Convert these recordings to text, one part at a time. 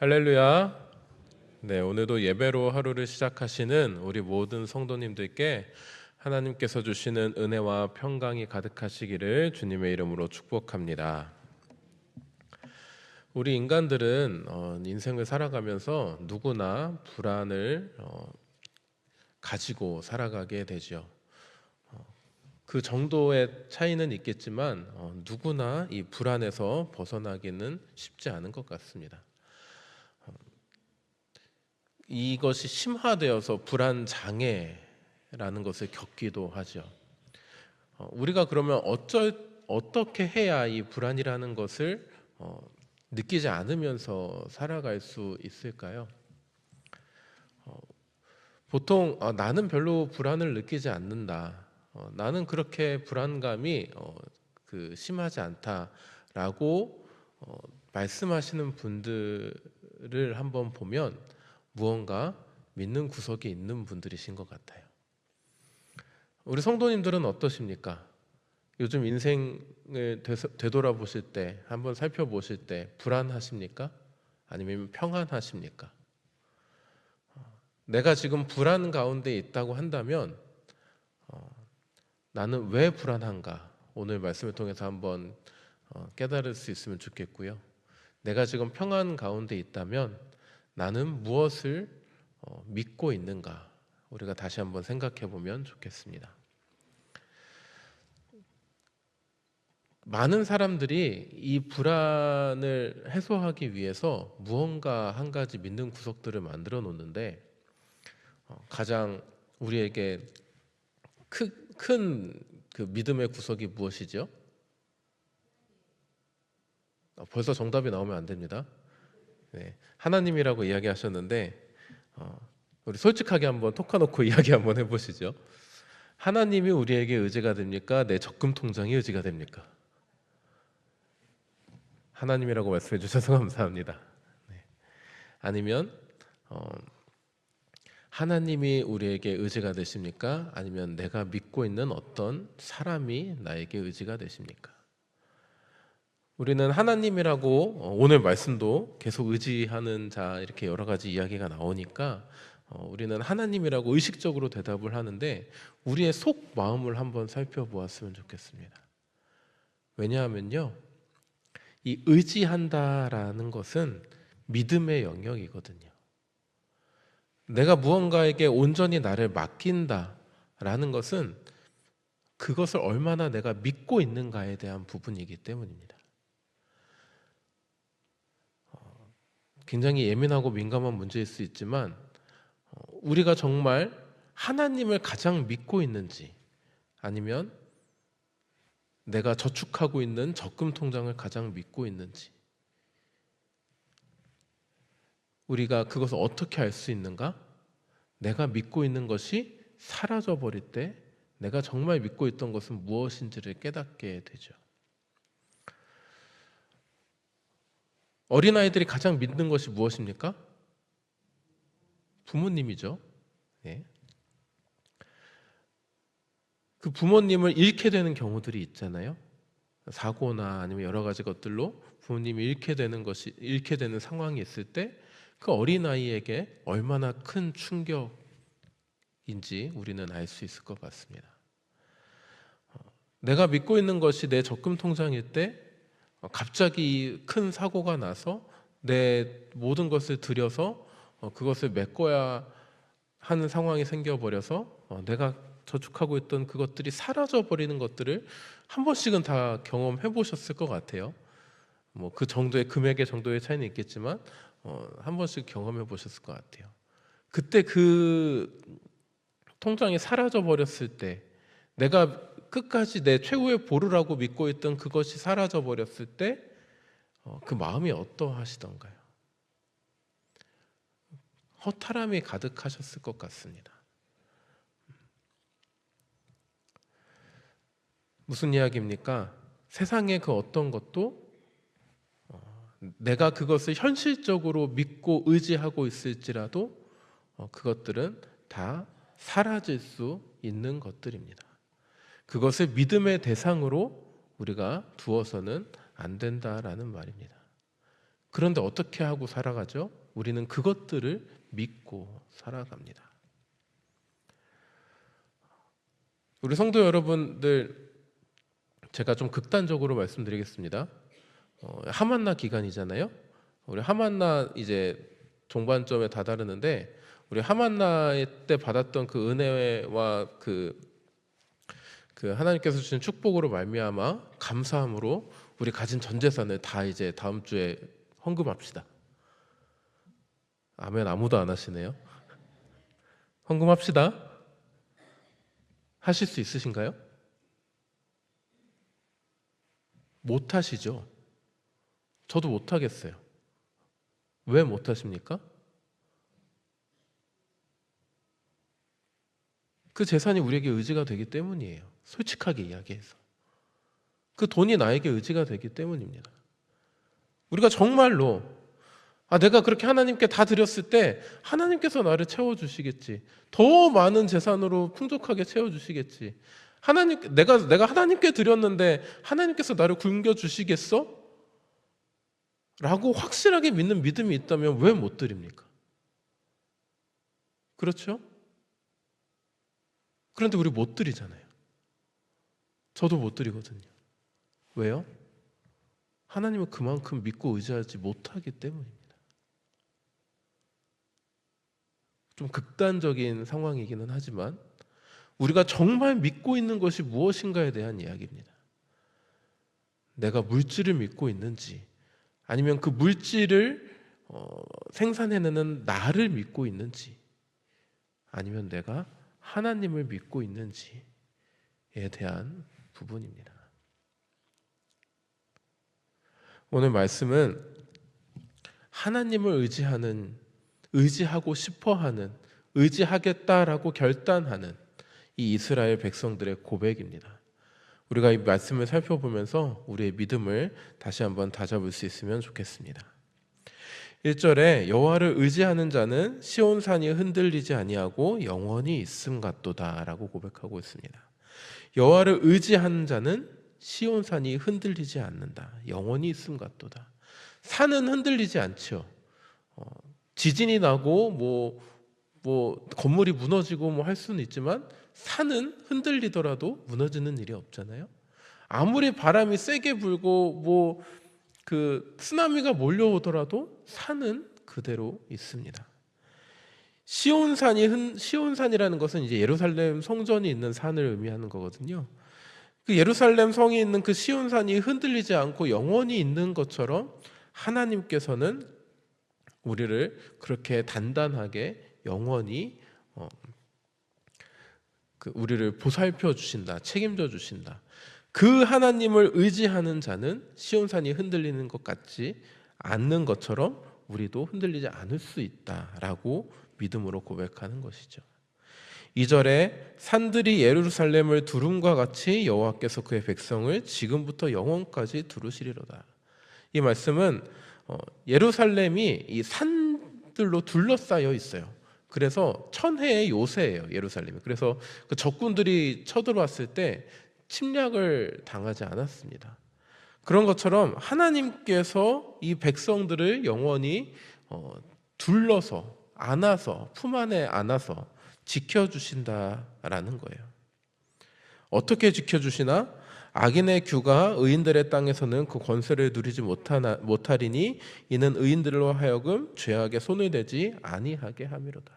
할렐루야. 네, 오늘도 예배로 하루를 시작하시는 우리 모든 성도님들께 하나님께서 주시는 은혜와 평강이 가득하시기를 주님의 이름으로 축복합니다. 우리 인간들은 인생을 살아가면서 누구나 불안을 가지고 살아가게 되죠. 그 정도의 차이는 있겠지만 누구나 이 불안에서 벗어나기는 쉽지 않은 것 같습니다. 이것이 심화되어서 불안 장애라는 것을 겪기도 하죠. 우리가 그러면 어떻게 해야 이 불안이라는 것을 느끼지 않으면서 살아갈 수 있을까요? 보통 나는 별로 불안을 느끼지 않는다. 나는 그렇게 불안감이 심하지 않다라고 말씀하시는 분들을 한번 보면 무언가 믿는 구석이 있는 분들이신 것 같아요. 우리 성도님들은 어떠십니까? 요즘 인생을 되돌아보실 때, 한번 살펴보실 때 불안하십니까? 아니면 평안하십니까? 내가 지금 불안 가운데 있다고 한다면 나는 왜 불안한가? 오늘 말씀을 통해서 한번 깨달을 수 있으면 좋겠고요. 내가 지금 평안 가운데 있다면 나는 무엇을 믿고 있는가? 우리가 다시 한번 생각해 보면 좋겠습니다. 많은 사람들이 이 불안을 해소하기 위해서 무언가 한 가지 믿는 구석들을 만들어 놓는데 가장 우리에게 큰 그 믿음의 구석이 무엇이죠? 벌써 정답이 나오면 안 됩니다. 네, 하나님이라고 이야기하셨는데 우리 솔직하게 한번 톡 까놓고 이야기 한번 해보시죠. 하나님이 우리에게 의지가 됩니까? 내 적금 통장이 의지가 됩니까? 하나님이라고 말씀해 주셔서 감사합니다. 네. 아니면 하나님이 우리에게 의지가 되십니까? 아니면 내가 믿고 있는 어떤 사람이 나에게 의지가 되십니까? 우리는 하나님이라고 오늘 말씀도 계속 의지하는 자 이렇게 여러 가지 이야기가 나오니까 우리는 하나님이라고 의식적으로 대답을 하는데 우리의 속 마음을 한번 살펴보았으면 좋겠습니다. 왜냐하면요, 이 의지한다라는 것은 믿음의 영역이거든요. 내가 무언가에게 온전히 나를 맡긴다라는 것은 그것을 얼마나 내가 믿고 있는가에 대한 부분이기 때문입니다. 굉장히 예민하고 민감한 문제일 수 있지만 우리가 정말 하나님을 가장 믿고 있는지 아니면 내가 저축하고 있는 적금 통장을 가장 믿고 있는지 우리가 그것을 어떻게 알 수 있는가? 내가 믿고 있는 것이 사라져 버릴 때 내가 정말 믿고 있던 것은 무엇인지를 깨닫게 되죠. 어린아이들이 가장 믿는 것이 무엇입니까? 부모님이죠. 네. 그 부모님을 잃게 되는 경우들이 있잖아요. 사고나 아니면 여러 가지 것들로 부모님이 잃게 되는 상황이 있을 때 그 어린아이에게 얼마나 큰 충격인지 우리는 알 수 있을 것 같습니다. 내가 믿고 있는 것이 내 적금 통장일 때 갑자기 큰 사고가 나서 내 모든 것을 들여서 그것을 메꿔야 하는 상황이 생겨버려서 내가 저축하고 있던 그것들이 사라져 버리는 것들을 한 번씩은 다 경험해 보셨을 것 같아요. 뭐 그 정도의 금액의 정도의 차이는 있겠지만 한 번씩 경험해 보셨을 것 같아요. 그때 그 통장이 사라져 버렸을 때 내가 끝까지 내 최후의 보루라고 믿고 있던 그것이 사라져 버렸을 때 그 마음이 어떠하시던가요? 허탈함이 가득하셨을 것 같습니다. 무슨 이야기입니까? 세상의 그 어떤 것도 내가 그것을 현실적으로 믿고 의지하고 있을지라도 그것들은 다 사라질 수 있는 것들입니다. 그것을 믿음의 대상으로 우리가 두어서는 안 된다라는 말입니다. 그런데 어떻게 하고 살아가죠? 우리는 그것들을 믿고 살아갑니다. 우리 성도 여러분들, 제가 좀 극단적으로 말씀드리겠습니다. 하만나 기간이잖아요. 우리 하만나 이제 종반점에 다다르는데, 우리 하만나 때 받았던 그 은혜와 그 하나님께서 주신 축복으로 말미암아 감사함으로 우리 가진 전 재산을 다 이제 다음 주에 헌금합시다. 아멘. 아무도 안 하시네요. 헌금합시다. 하실 수 있으신가요? 못 하시죠? 저도 못 하겠어요. 왜 못 하십니까? 그 재산이 우리에게 의지가 되기 때문이에요. 솔직하게 이야기해서. 그 돈이 나에게 의지가 되기 때문입니다. 우리가 정말로 내가 그렇게 하나님께 다 드렸을 때 하나님께서 나를 채워주시겠지. 더 많은 재산으로 풍족하게 채워주시겠지. 내가 하나님께 드렸는데 하나님께서 나를 굶겨주시겠어? 라고 확실하게 믿는 믿음이 있다면 왜 못 드립니까? 그렇죠? 그런데 우리 못 드리잖아요. 저도 못 드리거든요. 왜요? 하나님을 그만큼 믿고 의지하지 못하기 때문입니다. 좀 극단적인 상황이기는 하지만 우리가 정말 믿고 있는 것이 무엇인가에 대한 이야기입니다. 내가 물질을 믿고 있는지, 아니면 그 물질을 생산해내는 나를 믿고 있는지, 아니면 내가 하나님을 믿고 있는지에 대한 부분입니다. 오늘 말씀은 하나님을 의지하고 싶어하는, 의지하겠다라고 결단하는 이 이스라엘 백성들의 고백입니다. 우리가 이 말씀을 살펴보면서 우리의 믿음을 다시 한번 다잡을 수 있으면 좋겠습니다. 1절에 여호와를 의지하는 자는 시온산이 흔들리지 아니하고 영원히 있음 같도다라고 고백하고 있습니다. 여호와를 의지하는 자는 시온산이 흔들리지 않는다. 영원히 있음 같도다. 산은 흔들리지 않죠. 지진이 나고 뭐 건물이 무너지고 뭐 할 수는 있지만 산은 흔들리더라도 무너지는 일이 없잖아요. 아무리 바람이 세게 불고 그 쓰나미가 몰려오더라도 산은 그대로 있습니다. 시온산이라는 것은 이제 예루살렘 성전이 있는 산을 의미하는 거거든요. 그 예루살렘 성이 있는 그 시온산이 흔들리지 않고 영원히 있는 것처럼 하나님께서는 우리를 그렇게 단단하게 영원히 우리를 보살펴 주신다, 책임져 주신다. 그 하나님을 의지하는 자는 시온산이 흔들리는 것 같지 않는 것처럼 우리도 흔들리지 않을 수 있다라고 믿음으로 고백하는 것이죠. 2절에 산들이 예루살렘을 두름과 같이 여호와께서 그의 백성을 지금부터 영원까지 두르시리로다. 이 말씀은 예루살렘이 이 산들로 둘러싸여 있어요. 그래서 천혜의 요새예요, 예루살렘이. 그래서 그 적군들이 쳐들어왔을 때 침략을 당하지 않았습니다. 그런 것처럼 하나님께서 이 백성들을 영원히 둘러서 안아서 품 안에 안아서 지켜주신다라는 거예요. 어떻게 지켜주시나? 악인의 규가 의인들의 땅에서는 그 권세를 누리지 못하리니 이는 의인들로 하여금 죄악에 손을 대지 아니하게 함이로다.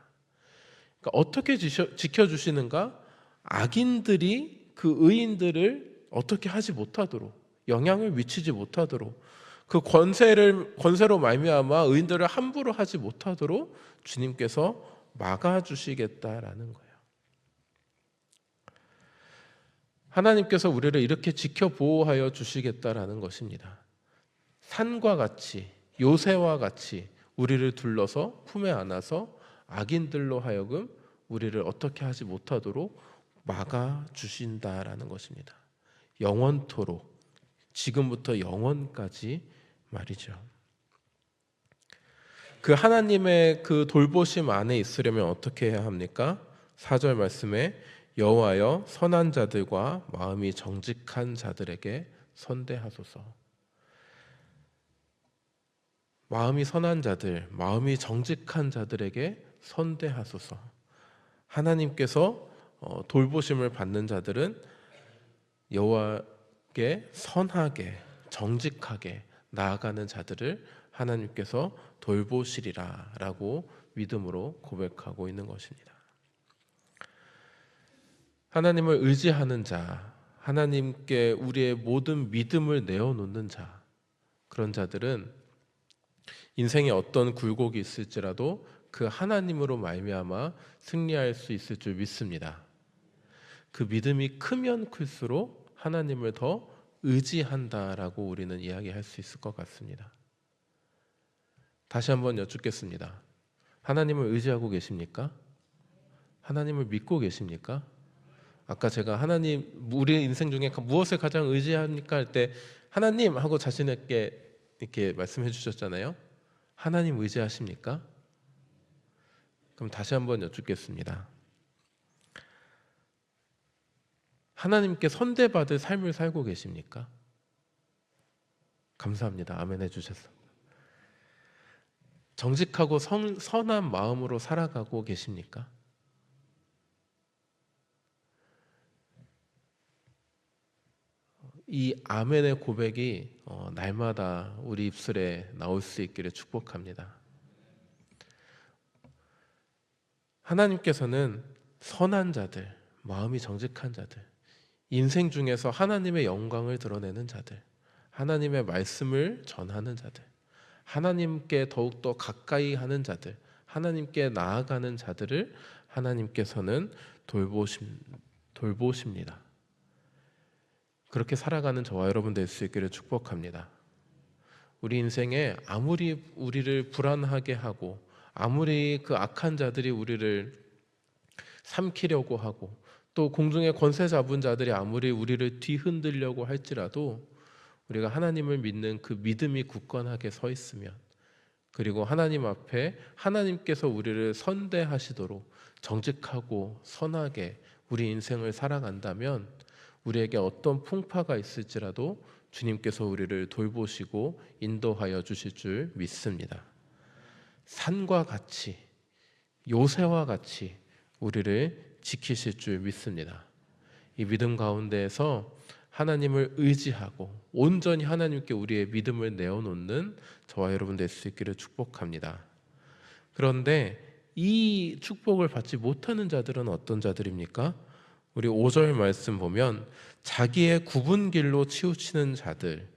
그러니까 어떻게 지켜주시는가? 악인들이 그 의인들을 어떻게 하지 못하도록, 영향을 미치지 못하도록, 그 권세로 말미암아 의인들을 함부로 하지 못하도록 주님께서 막아주시겠다라는 거예요. 하나님께서 우리를 이렇게 지켜 보호하여 주시겠다라는 것입니다. 산과 같이, 요새와 같이 우리를 둘러서 품에 안아서 악인들로 하여금 우리를 어떻게 하지 못하도록 막아주신다라는 것입니다. 영원토록, 지금부터 영원까지 말이죠. 그 하나님의 그 돌보심 안에 있으려면 어떻게 해야 합니까? 4절 말씀에 여호와여 선한 자들과 마음이 정직한 자들에게 선대하소서. 마음이 선한 자들, 마음이 정직한 자들에게 선대하소서. 하나님께서 돌보심을 받는 자들은 여호와께 선하게 정직하게 나아가는 자들을 하나님께서 돌보시리라 라고 믿음으로 고백하고 있는 것입니다. 하나님을 의지하는 자, 하나님께 우리의 모든 믿음을 내어놓는 자, 그런 자들은 인생에 어떤 굴곡이 있을지라도 그 하나님으로 말미암아 승리할 수 있을 줄 믿습니다. 그 믿음이 크면 클수록 하나님을 더 의지한다라고 우리는 이야기할 수 있을 것 같습니다. 다시 한번 여쭙겠습니다. 하나님을 의지하고 계십니까? 하나님을 믿고 계십니까? 아까 제가 하나님, 우리 인생 중에 무엇을 가장 의지합니까? 할 때 하나님 하고 자신에게 이렇게 말씀해 주셨잖아요. 하나님 의지하십니까? 그럼 다시 한번 여쭙겠습니다. 하나님께 선대받을 삶을 살고 계십니까? 감사합니다. 아멘 해주셔서. 정직하고 선한 마음으로 살아가고 계십니까? 이 아멘의 고백이 날마다 우리 입술에 나올 수 있기를 축복합니다. 하나님께서는 선한 자들, 마음이 정직한 자들, 인생 중에서 하나님의 영광을 드러내는 자들, 하나님의 말씀을 전하는 자들, 하나님께 더욱더 가까이 하는 자들, 하나님께 나아가는 자들을 하나님께서는 돌보십니다. 그렇게 살아가는 저와 여러분 될 수 있기를 축복합니다. 우리 인생에 아무리 우리를 불안하게 하고 아무리 그 악한 자들이 우리를 삼키려고 하고 또 공중의 권세 잡은 자들이 아무리 우리를 뒤흔들려고 할지라도 우리가 하나님을 믿는 그 믿음이 굳건하게 서 있으면, 그리고 하나님 앞에 하나님께서 우리를 선대하시도록 정직하고 선하게 우리 인생을 살아간다면 우리에게 어떤 풍파가 있을지라도 주님께서 우리를 돌보시고 인도하여 주실 줄 믿습니다. 산과 같이, 요새와 같이 우리를 지키실 줄 믿습니다. 이 믿음 가운데에서 하나님을 의지하고 온전히 하나님께 우리의 믿음을 내어놓는 저와 여러분 될 수 있기를 축복합니다. 그런데 이 축복을 받지 못하는 자들은 어떤 자들입니까? 우리 5절 말씀 보면 자기의 굽은 길로 치우치는 자들,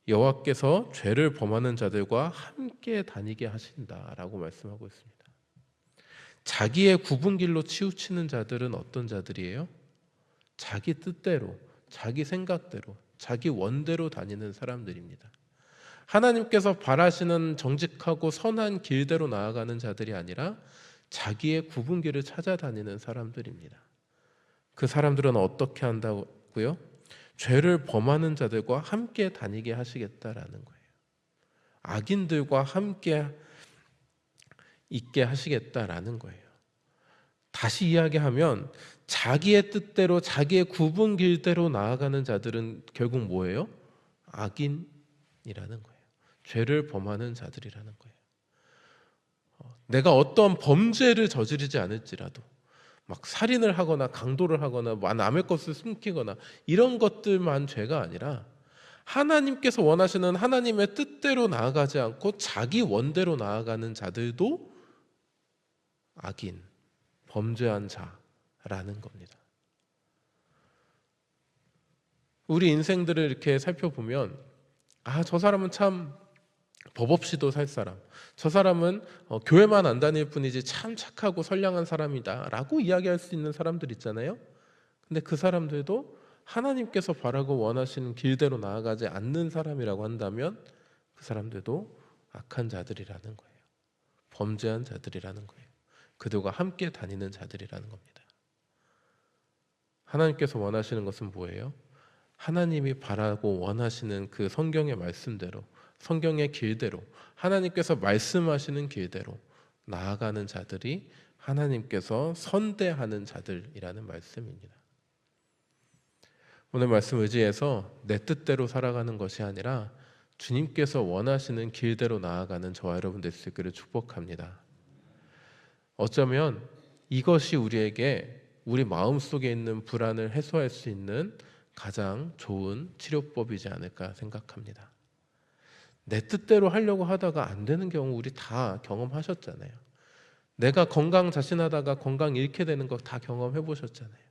여호와께서 죄를 범하는 자들과 함께 다니게 하신다라고 말씀하고 있습니다. 자기의 굽은 길로 치우치는 자들은 어떤 자들이에요? 자기 뜻대로, 자기 생각대로, 자기 원대로 다니는 사람들입니다. 하나님께서 바라시는 정직하고 선한 길대로 나아가는 자들이 아니라 자기의 굽은 길을 찾아다니는 사람들입니다. 그 사람들은 어떻게 한다고요? 죄를 범하는 자들과 함께 다니게 하시겠다라는 거예요. 악인들과 함께 있게 하시겠다라는 거예요. 다시 이야기하면 자기의 뜻대로 자기의 굽은 길대로 나아가는 자들은 결국 뭐예요? 악인이라는 거예요. 죄를 범하는 자들이라는 거예요. 내가 어떤 범죄를 저지르지 않을지라도 막 살인을 하거나 강도를 하거나 남의 것을 숨기거나 이런 것들만 죄가 아니라 하나님께서 원하시는 하나님의 뜻대로 나아가지 않고 자기 원대로 나아가는 자들도 악인, 범죄한 자라는 겁니다. 우리 인생들을 이렇게 살펴보면 저 사람은 참 법 없이도 살 사람, 저 사람은 교회만 안 다닐 뿐이지 참 착하고 선량한 사람이다 라고 이야기할 수 있는 사람들 있잖아요. 근데 그 사람들도 하나님께서 바라고 원하시는 길대로 나아가지 않는 사람이라고 한다면 그 사람들도 악한 자들이라는 거예요. 범죄한 자들이라는 거예요. 그들과 함께 다니는 자들이라는 겁니다. 하나님께서 원하시는 것은 뭐예요? 하나님이 바라고 원하시는 그 성경의 말씀대로, 성경의 길대로, 하나님께서 말씀하시는 길대로 나아가는 자들이 하나님께서 선대하는 자들이라는 말씀입니다. 오늘 말씀 의지해서 내 뜻대로 살아가는 것이 아니라 주님께서 원하시는 길대로 나아가는 저와 여러분 될 수 있기를 축복합니다. 어쩌면 이것이 우리에게 우리 마음속에 있는 불안을 해소할 수 있는 가장 좋은 치료법이지 않을까 생각합니다. 내 뜻대로 하려고 하다가 안 되는 경우 우리 다 경험하셨잖아요. 내가 건강 자신하다가 건강 잃게 되는 거 다 경험해 보셨잖아요.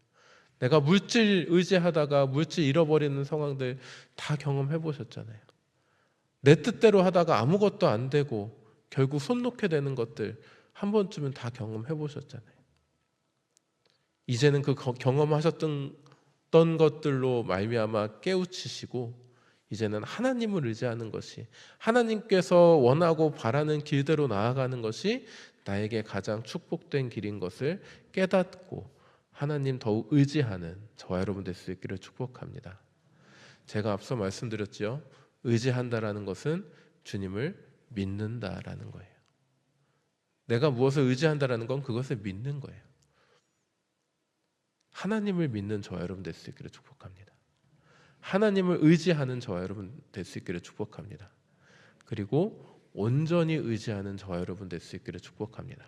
내가 물질 의지하다가 물질 잃어버리는 상황들 다 경험해 보셨잖아요. 내 뜻대로 하다가 아무것도 안 되고 결국 손 놓게 되는 것들 한 번쯤은 다 경험해 보셨잖아요. 이제는 그 경험하셨던 것들로 말미암아 깨우치시고 이제는 하나님을 의지하는 것이, 하나님께서 원하고 바라는 길대로 나아가는 것이 나에게 가장 축복된 길인 것을 깨닫고 하나님 더욱 의지하는 저와 여러분 될 수 있기를 축복합니다. 제가 앞서 말씀드렸죠. 의지한다라는 것은 주님을 믿는다라는 거예요. 내가 무엇을 의지한다라는 건 그것을 믿는 거예요. 하나님을 믿는 저와 여러분 될 수 있기를 축복합니다. 하나님을 의지하는 저와 여러분 될 수 있기를 축복합니다. 그리고 온전히 의지하는 저와 여러분 될 수 있기를 축복합니다.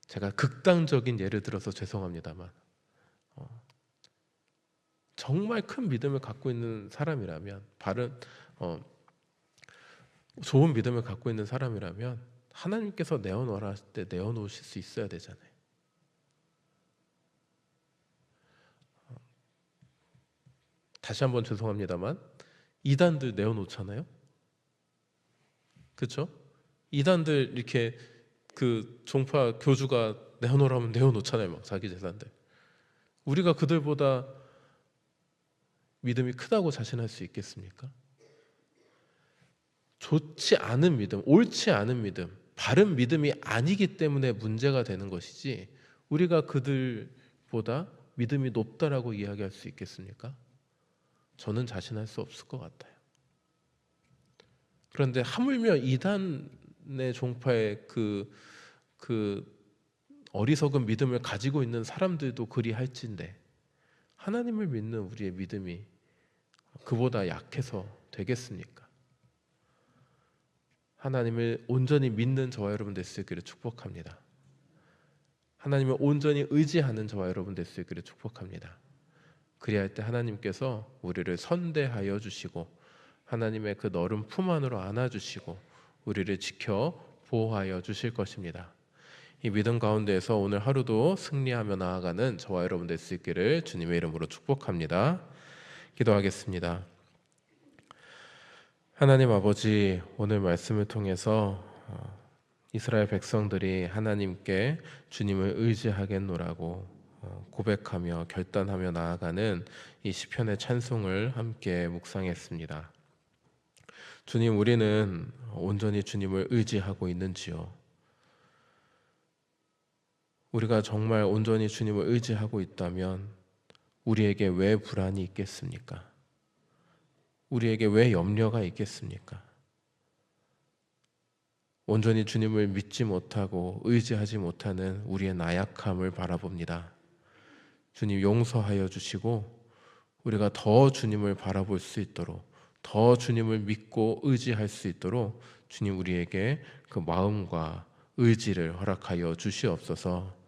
제가 극단적인 예를 들어서 죄송합니다만 정말 큰 믿음을 갖고 있는 사람이라면, 좋은 믿음을 갖고 있는 사람이라면 하나님께서 내어놓으라 하실 때 내어놓으실 수 있어야 되잖아요. 다시 한번 죄송합니다만 이단들 내어놓잖아요. 그렇죠? 이단들 이렇게 그 종파 교주가 내어놓으라면 내어놓잖아요. 막 자기 재산들. 우리가 그들보다 믿음이 크다고 자신할 수 있겠습니까? 좋지 않은 믿음, 옳지 않은 믿음, 바른 믿음이 아니기 때문에 문제가 되는 것이지 우리가 그들보다 믿음이 높다라고 이야기할 수 있겠습니까? 저는 자신할 수 없을 것 같아요. 그런데 하물며 이단의 종파의 그 어리석은 믿음을 가지고 있는 사람들도 그리 할진데 하나님을 믿는 우리의 믿음이 그보다 약해서 되겠습니까? 하나님을 온전히 믿는 저와 여러분 될 수 있기를 축복합니다. 하나님을 온전히 의지하는 저와 여러분 될 수 있기를 축복합니다. 그리할 때 하나님께서 우리를 선대하여 주시고 하나님의 그 너른 품 안으로 안아주시고 우리를 지켜 보호하여 주실 것입니다. 이 믿음 가운데에서 오늘 하루도 승리하며 나아가는 저와 여러분 될 수 있기를 주님의 이름으로 축복합니다. 기도하겠습니다. 하나님 아버지, 오늘 말씀을 통해서 이스라엘 백성들이 하나님께 주님을 의지하겠노라고 고백하며 결단하며 나아가는 이 시편의 찬송을 함께 묵상했습니다. 주님, 우리는 온전히 주님을 의지하고 있는지요? 우리가 정말 온전히 주님을 의지하고 있다면 우리에게 왜 불안이 있겠습니까? 우리에게 왜 염려가 있겠습니까? 온전히 주님을 믿지 못하고 의지하지 못하는 우리의 나약함을 바라봅니다. 주님, 용서하여 주시고 우리가 더 주님을 바라볼 수 있도록, 더 주님을 믿고 의지할 수 있도록 주님 우리에게 그 마음과 의지를 허락하여 주시옵소서.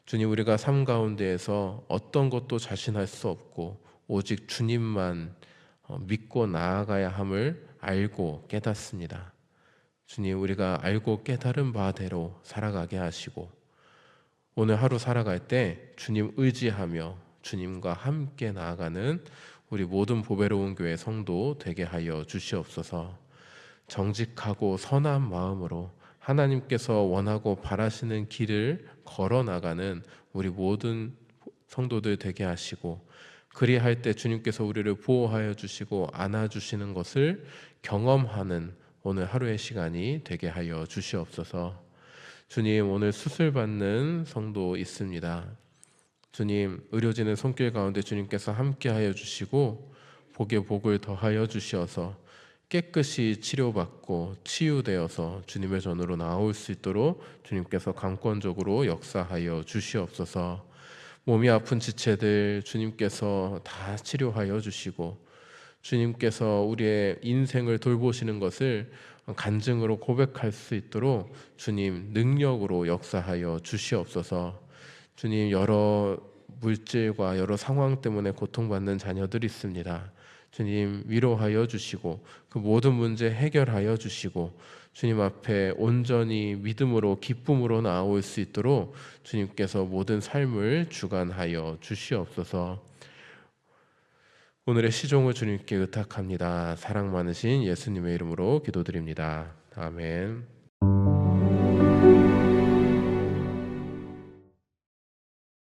주님, 우리가 삶 가운데에서 어떤 것도 자신할 수 없고 오직 주님만 믿고 나아가야 함을 알고 깨닫습니다. 주님, 우리가 알고 깨달은 바대로 살아가게 하시고 오늘 하루 살아갈 때 주님 의지하며 주님과 함께 나아가는 우리 모든 보배로운 교회 성도 되게 하여 주시옵소서. 정직하고 선한 마음으로 하나님께서 원하고 바라시는 길을 걸어 나가는 우리 모든 성도들 되게 하시고 그리할 때 주님께서 우리를 보호하여 주시고 안아주시는 것을 경험하는 오늘 하루의 시간이 되게 하여 주시옵소서. 주님, 오늘 수술받는 성도 있습니다. 주님, 의료진의 손길 가운데 주님께서 함께하여 주시고 복에 복을 더하여 주시어서 깨끗이 치료받고 치유되어서 주님의 전으로 나올 수 있도록 주님께서 강권적으로 역사하여 주시옵소서. 몸이 아픈 지체들 주님께서 다 치료하여 주시고 주님께서 우리의 인생을 돌보시는 것을 간증으로 고백할 수 있도록 주님 능력으로 역사하여 주시옵소서. 주님, 여러 물질과 여러 상황 때문에 고통받는 자녀들이 있습니다. 주님 위로하여 주시고 그 모든 문제 해결하여 주시고 주님 앞에 온전히 믿음으로 기쁨으로 나아올 수 있도록 주님께서 모든 삶을 주관하여 주시옵소서. 오늘의 시종을 주님께 의탁합니다. 사랑 많으신 예수님의 이름으로 기도드립니다. 아멘.